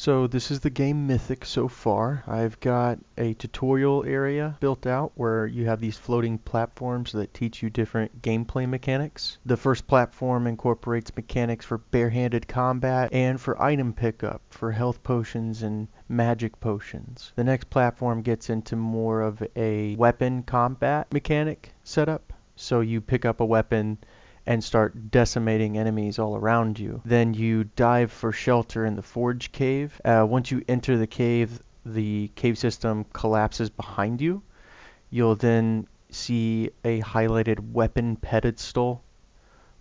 So this is the game Mythic so far. I've got a tutorial area built out where you have these floating platforms that teach you different gameplay mechanics. The first platform incorporates mechanics for barehanded combat and for item pickup for health potions and magic potions. The next platform gets into more of a weapon combat mechanic setup. So you pick up a weapon and start decimating enemies all around you. Then you dive for shelter in the Forge Cave. Once you enter the cave system collapses behind you. You'll then see a highlighted weapon pedestal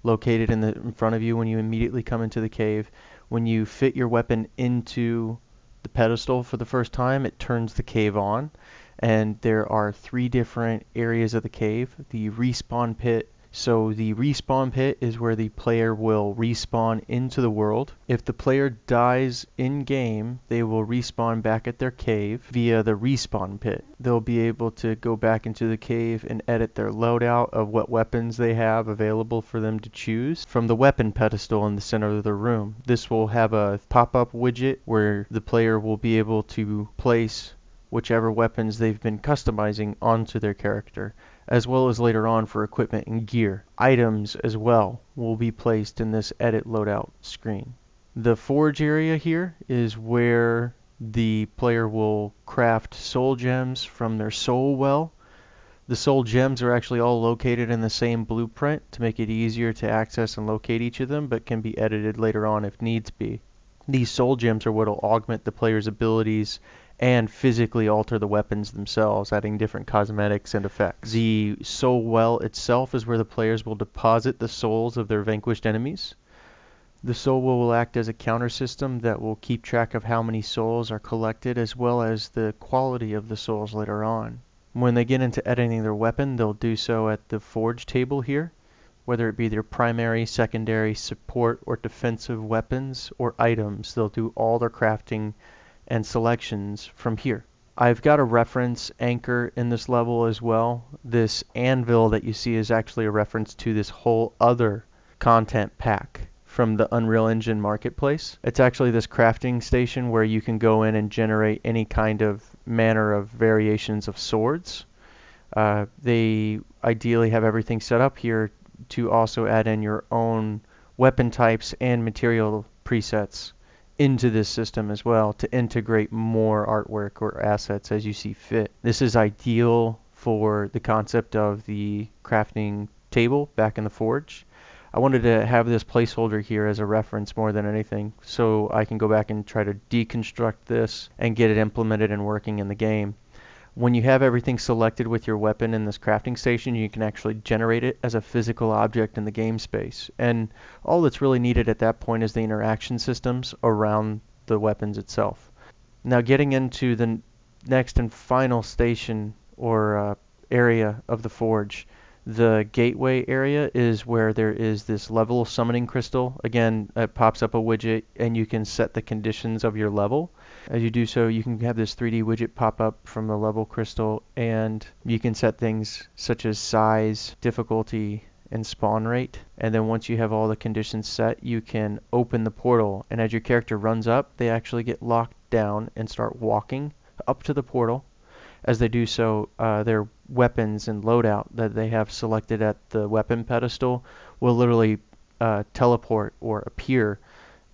located in front of you when you immediately come into the cave. When you fit your weapon into the pedestal for the first time, it turns the cave on, and there are 3 different areas of the cave. The respawn pit. So the respawn pit is where the player will respawn into the world. If the player dies in game, they will respawn back at their cave via the respawn pit. They'll be able to go back into the cave and edit their loadout of what weapons they have available for them to choose from the weapon pedestal in the center of the room. This will have a pop-up widget where the player will be able to place whichever weapons they've been customizing onto their character, as well as later on for equipment and gear. Items as well will be placed in this edit loadout screen. The forge area here is where the player will craft soul gems from their soul well. The soul gems are actually all located in the same blueprint to make it easier to access and locate each of them, but can be edited later on if needs be. These soul gems are what will augment the player's abilities and physically alter the weapons themselves, adding different cosmetics and effects. The soul well itself is where the players will deposit the souls of their vanquished enemies. The soul well will act as a counter system that will keep track of how many souls are collected, as well as the quality of the souls later on. When they get into editing their weapon, they'll do so at the forge table here, whether it be their primary, secondary, support, or defensive weapons or items. They'll do all their crafting and selections from here. I've got a reference anchor in this level as well. This anvil that you see is actually a reference to this whole other content pack from the Unreal Engine marketplace. It's actually this crafting station where you can go in and generate any kind of manner of variations of swords. They ideally have everything set up here to also add in your own weapon types and material presets into this system as well to integrate more artwork or assets as you see fit. This is ideal for the concept of the crafting table back in the forge. I wanted to have this placeholder here as a reference more than anything, so I can go back and try to deconstruct this and get it implemented and working in the game. When you have everything selected with your weapon in this crafting station, you can actually generate it as a physical object in the game space. And all that's really needed at that point is the interaction systems around the weapons itself. Now getting into the next and final station or area of the forge. The gateway area is where there is this level summoning crystal. Again, it pops up a widget and you can set the conditions of your level. As you do so, you can have this 3D widget pop up from the level crystal, and you can set things such as size, difficulty, and spawn rate. And then once you have all the conditions set, you can open the portal, and as your character runs up, they actually get locked down and start walking up to the portal. As they do so, their weapons and loadout that they have selected at the weapon pedestal will literally teleport or appear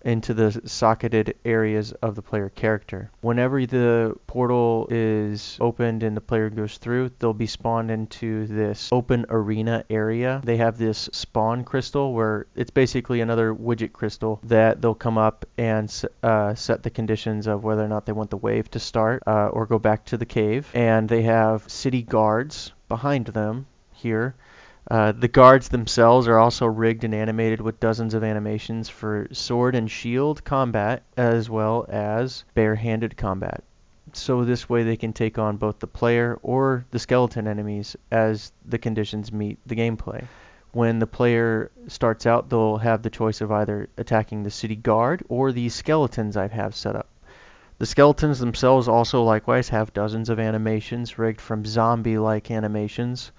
into the socketed areas of the player character. Whenever the portal is opened and the player goes through, they'll be spawned into this open arena area. They have this spawn crystal where it's basically another widget crystal that they'll come up and set the conditions of whether or not they want the wave to start or go back to the cave. And they have city guards behind them here. The guards themselves are also rigged and animated with dozens of animations for sword and shield combat as well as barehanded combat. So this way they can take on both the player or the skeleton enemies as the conditions meet the gameplay. When the player starts out, they'll have the choice of either attacking the city guard or these skeletons I have set up. The skeletons themselves also likewise have dozens of animations rigged from zombie-like animations,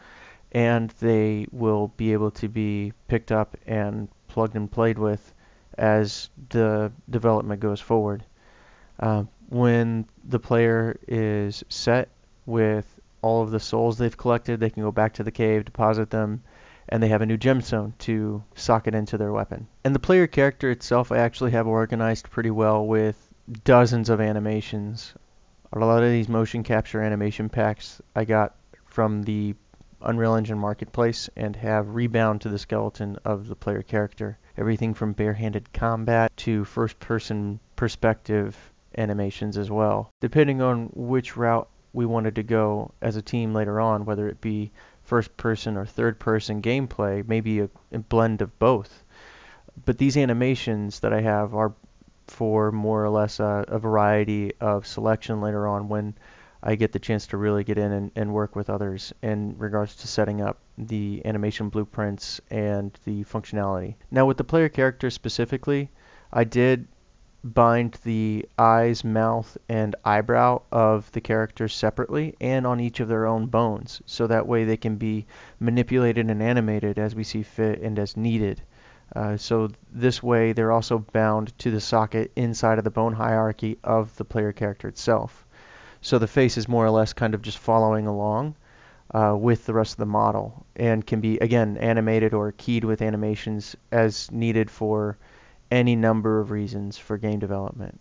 and they will be able to be picked up and plugged and played with as the development goes forward. When the player is set with all of the souls they've collected, they can go back to the cave, deposit them, and they have a new gemstone to socket into their weapon. And the player character itself I actually have organized pretty well with dozens of animations. A lot of these motion capture animation packs I got from the Unreal Engine Marketplace and have rebound to the skeleton of the player character. Everything from barehanded combat to first-person perspective animations as well. Depending on which route we wanted to go as a team later on, whether it be first-person or third-person gameplay, maybe a blend of both. But these animations that I have are for more or less a variety of selection later on when I get the chance to really get in and work with others in regards to setting up the animation blueprints and the functionality. Now with the player character specifically, I did bind the eyes, mouth, and eyebrow of the characters separately and on each of their own bones, so that way they can be manipulated and animated as we see fit and as needed. So this way they're also bound to the socket inside of the bone hierarchy of the player character itself. So the face is more or less kind of just following along with the rest of the model and can be, again, animated or keyed with animations as needed for any number of reasons for game development.